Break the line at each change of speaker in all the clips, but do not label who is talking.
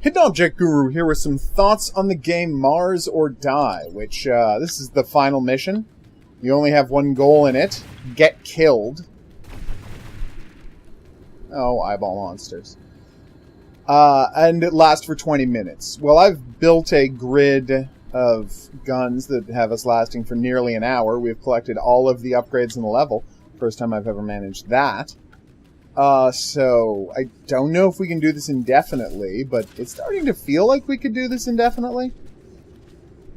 Hidden Object Guru here with some thoughts on the game Mars or Die, which, this is the final mission. You only have one goal in it. Get killed. Oh, eyeball monsters. And it lasts for 20 minutes. Well, I've built a grid of guns that have us lasting for nearly an hour. We've collected all of the upgrades in the level. First time I've ever managed that. So I don't know if we can do this indefinitely, but it's starting to feel like we could do this indefinitely.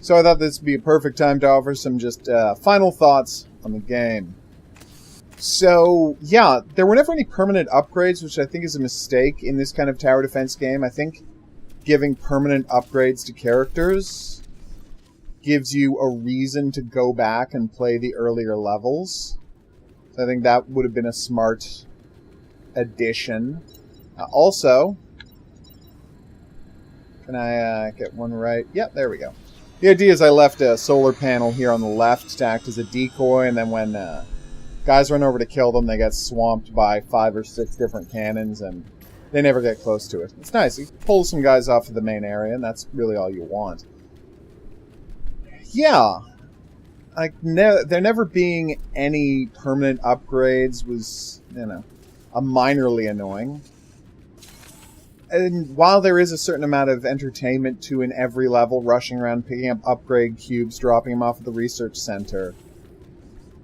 So I thought this would be a perfect time to offer some just final thoughts on the game. So, yeah, there were never any permanent upgrades, which I think is a mistake in this kind of tower defense game. I think giving permanent upgrades to characters gives you a reason to go back and play the earlier levels. So I think that would have been a smart addition. Also, can I get one right? Yep, there we go. The idea is I left a solar panel here on the left to act as a decoy, and then when guys run over to kill them, they get swamped by 5 or 6 different cannons, and they never get close to it. It's nice. You pull some guys off of the main area, and that's really all you want. Yeah. Like, there never being any permanent upgrades was, you know, a minorly annoying. And while there is a certain amount of entertainment to in every level, rushing around, picking up upgrade cubes, dropping them off at the research center,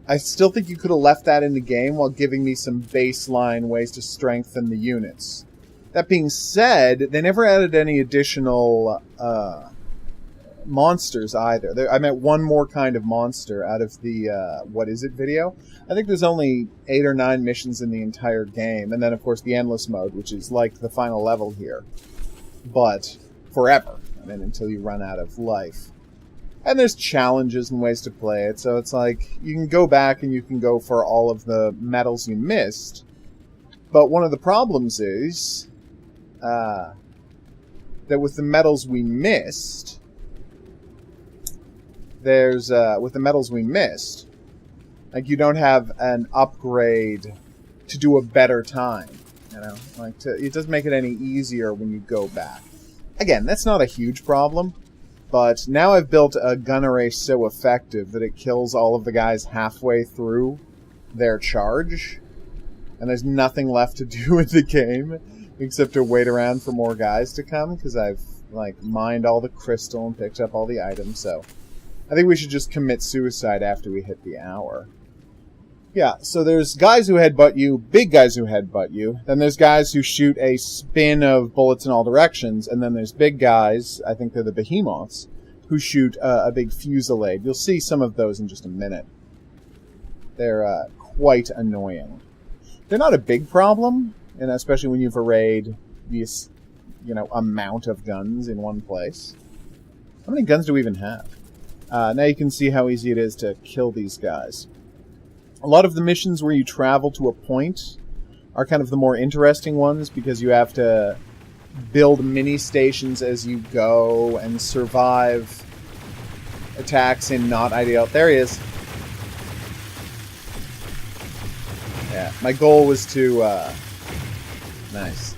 I still think you could have left that in the game while giving me some baseline ways to strengthen the units. That being said, they never added any additional monsters either. I meant one more kind of monster out of the What Is It video. I think there's only 8 or 9 missions in the entire game, and then of course the endless mode, which is like the final level here. But forever. I mean, until you run out of life. And there's challenges and ways to play it, so it's like, you can go back and you can go for all of the medals you missed. But one of the problems is that with the medals we missed, like, you don't have an upgrade to do a better time, you know? Like, it doesn't make it any easier when you go back. Again, that's not a huge problem. But now I've built a gun array so effective that it kills all of the guys halfway through their charge. And there's nothing left to do in the game except to wait around for more guys to come, because I've, like, mined all the crystal and picked up all the items, so I think we should just commit suicide after we hit the hour. Yeah, so there's guys who headbutt you, big guys who headbutt you, then there's guys who shoot a spin of bullets in all directions, and then there's big guys, I think they're the behemoths, who shoot a big fusillade. You'll see some of those in just a minute. They're quite annoying. They're not a big problem, and especially when you've arrayed this, you know, amount of guns in one place. How many guns do we even have? Now you can see how easy it is to kill these guys. A lot of the missions where you travel to a point are kind of the more interesting ones, because you have to build mini stations as you go and survive attacks in not ideal. There he is. Yeah, my goal was to nice.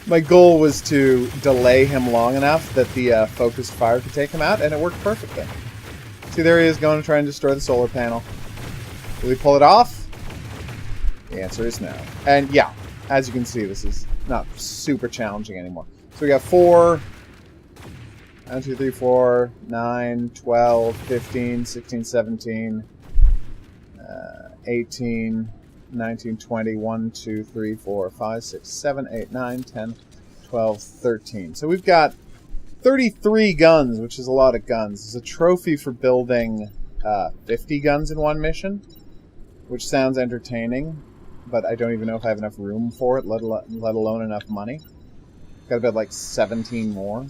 My goal was to delay him long enough that the focused fire could take him out, and it worked perfectly. See, there he is going to try and destroy the solar panel. Will he pull it off? The answer is no. And yeah, as you can see, this is not super challenging anymore. So we got 4, 1, 2, 3, 4, 9, 12, 15, 16, 17, 18, 19, 20, 1, 2, 3, 4, 5, 6, 7, 8, 9, 10, 12, 13. So we've got 33 guns, which is a lot of guns. It's a trophy for building 50 guns in one mission, which sounds entertaining, but I don't even know if I have enough room for it, let alone enough money. Got about like 17 more.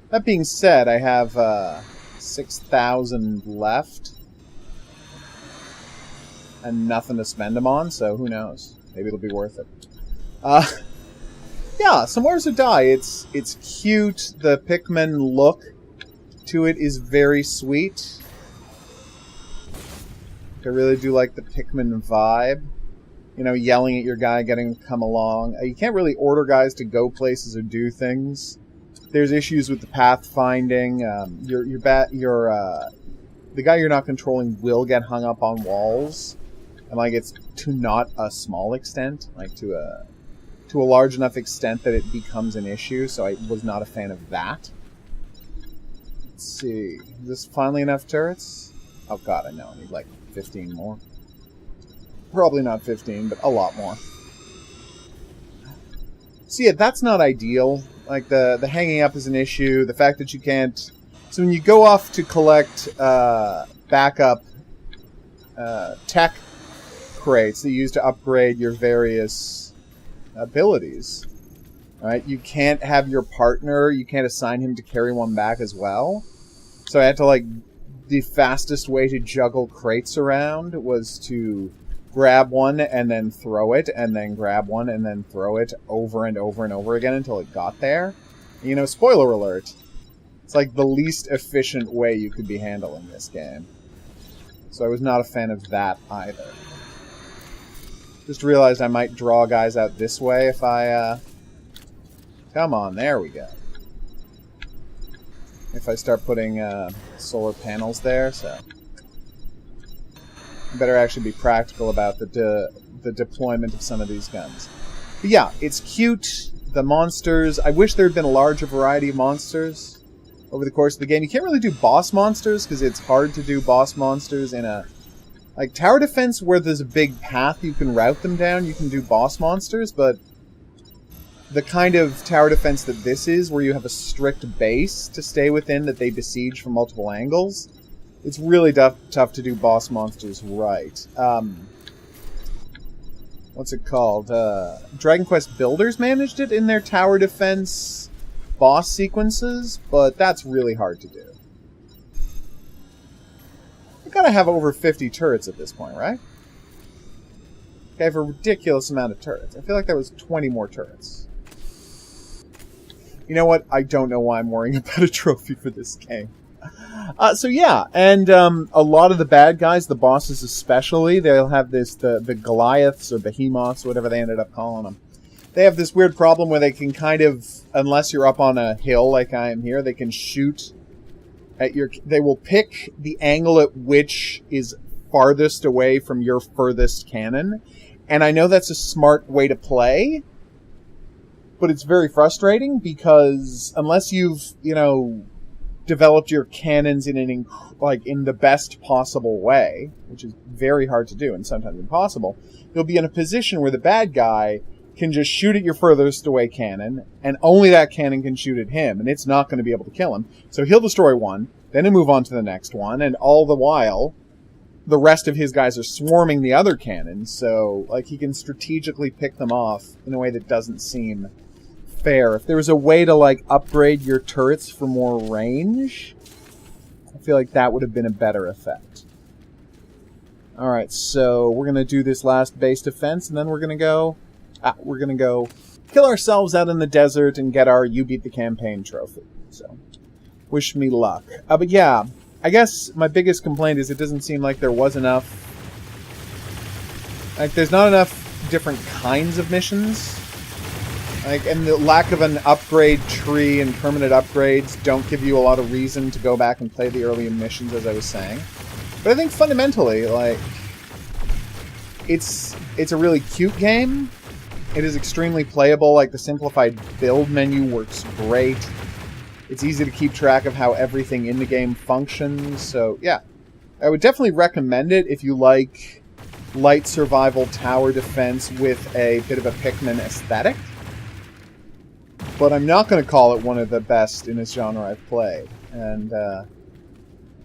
That being said, I have 6,000 left and nothing to spend them on, so who knows? Maybe it'll be worth it. Yeah, some Mars or Die. It's cute. The Pikmin look to it is very sweet. I really do like the Pikmin vibe. you know, yelling at your guy, getting him to come along. You can't really order guys to go places or do things. There's issues with the pathfinding. The guy you're not controlling will get hung up on walls, and like it's to not a small extent, like to a large enough extent that it becomes an issue. So I was not a fan of that. Let's see, is this finally enough turrets? Oh god, I know I need like 15 more. Probably not 15, but a lot more. So yeah, that's not ideal. Like the hanging up is an issue. The fact that you can't. So when you go off to collect backup tech crates that you use to upgrade your various abilities, right? You can't have your partner. You can't assign him to carry one back as well. So I had to like. The fastest way to juggle crates around was to grab one and then throw it, and then grab one and then throw it over and over and over again until it got there. You know, spoiler alert. It's like the least efficient way you could be handling this game. So I was not a fan of that either. Just realized I might draw guys out this way if I, Come on, there we go. If I start putting solar panels there, so I better actually be practical about the deployment of some of these guns. But yeah, it's cute. The monsters, I wish there had been a larger variety of monsters over the course of the game. You can't really do boss monsters because it's hard to do boss monsters in a like tower defense where there's a big path you can route them down. You can do boss monsters, but the kind of tower defense that this is, where you have a strict base to stay within that they besiege from multiple angles, it's really tough to do boss monsters right. What's it called? Dragon Quest Builders managed it in their tower defense boss sequences, but that's really hard to do. You gotta have over 50 turrets at this point, right? I have a ridiculous amount of turrets. I feel like there was 20 more turrets. You know what? I don't know why I'm worrying about a trophy for this game. So yeah, and a lot of the bad guys, the bosses especially, they'll have this, the Goliaths or Behemoths, whatever they ended up calling them. They have this weird problem where they can kind of, unless you're up on a hill like I am here, they can shoot at your, they will pick the angle at which is farthest away from your furthest cannon. And I know that's a smart way to play, but it's very frustrating because unless you've, you know, developed your cannons in in the best possible way, which is very hard to do and sometimes impossible, you'll be in a position where the bad guy can just shoot at your furthest away cannon, and only that cannon can shoot at him, and it's not going to be able to kill him. So he'll destroy one, then he'll move on to the next one, and all the while, the rest of his guys are swarming the other cannons, so like he can strategically pick them off in a way that doesn't seem fair. If there was a way to like upgrade your turrets for more range, I feel like that would have been a better effect. Alright, so we're gonna do this last base defense, and then we're gonna go kill ourselves out in the desert and get our You Beat the Campaign trophy. So, wish me luck. But yeah, I guess my biggest complaint is it doesn't seem like there was enough. Like, there's not enough different kinds of missions. Like, and the lack of an upgrade tree and permanent upgrades don't give you a lot of reason to go back and play the early missions, as I was saying. But I think fundamentally, like, it's a really cute game. It is extremely playable. Like, the simplified build menu works great. It's easy to keep track of how everything in the game functions. So, yeah. I would definitely recommend it if you like light survival tower defense with a bit of a Pikmin aesthetic. But I'm not going to call it one of the best in this genre I've played. And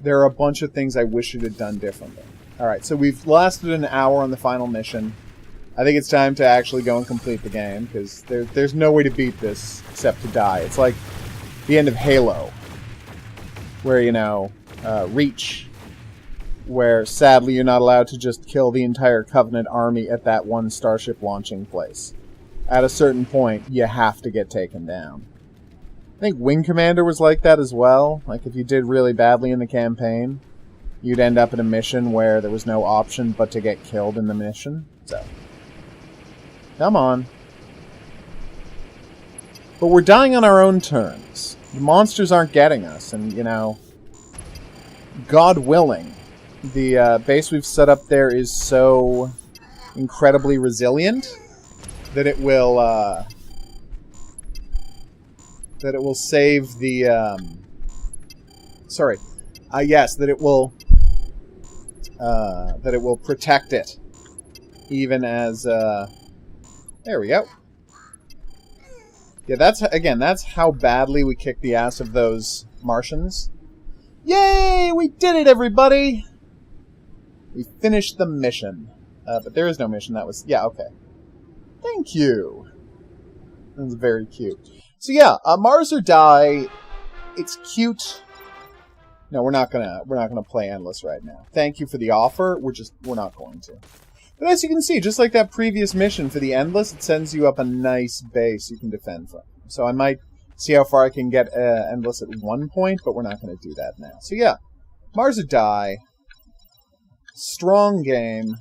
there are a bunch of things I wish it had done differently. Alright, so we've lasted an hour on the final mission. I think it's time to actually go and complete the game, because there's no way to beat this except to die. It's like the end of Halo, where, you know, Reach, where sadly you're not allowed to just kill the entire Covenant army at that one starship launching place. At a certain point, you have to get taken down. I think Wing Commander was like that as well. Like, if you did really badly in the campaign, you'd end up in a mission where there was no option but to get killed in the mission. So, Come on. But we're dying on our own terms. The monsters aren't getting us, and, you know, God willing, the base we've set up there is so incredibly resilient that it will save the that it will protect it, even as there we go. Yeah, that's how badly we kicked the ass of those Martians. Yay! We did it, everybody! We finished the mission. But there is no mission. That was... Yeah, okay. Thank you. That was very cute. So yeah, Mars or Die. It's cute. No, we're not gonna play Endless right now. Thank you for the offer. We're not going to. But as you can see, just like that previous mission for the Endless, it sends you up a nice base you can defend from. So I might see how far I can get Endless at one point, but we're not going to do that now. So yeah, Mars or Die. Strong game.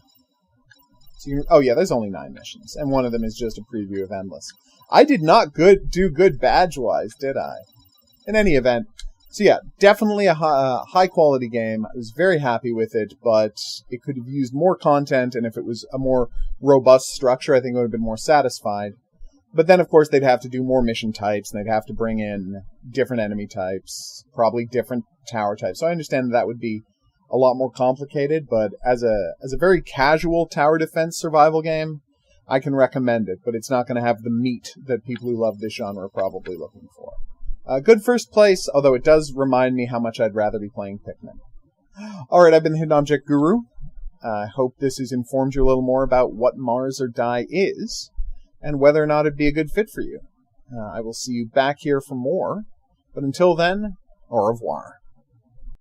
So oh yeah, there's only 9 missions, and one of them is just a preview of Endless. I did not do good badge-wise, did I? In any event, so yeah, definitely a high-quality game. I was very happy with it, but it could have used more content, and if it was a more robust structure, I think it would have been more satisfied. But then, of course, they'd have to do more mission types, and they'd have to bring in different enemy types, probably different tower types. So I understand that would be a lot more complicated, but as a very casual tower defense survival game, I can recommend it, but it's not going to have the meat that people who love this genre are probably looking for. Good first place, although it does remind me how much I'd rather be playing Pikmin. Alright, I've been the Hidden Object Guru. I hope this has informed you a little more about what Mars or Die is, and whether or not it'd be a good fit for you. I will see you back here for more, but until then, au revoir.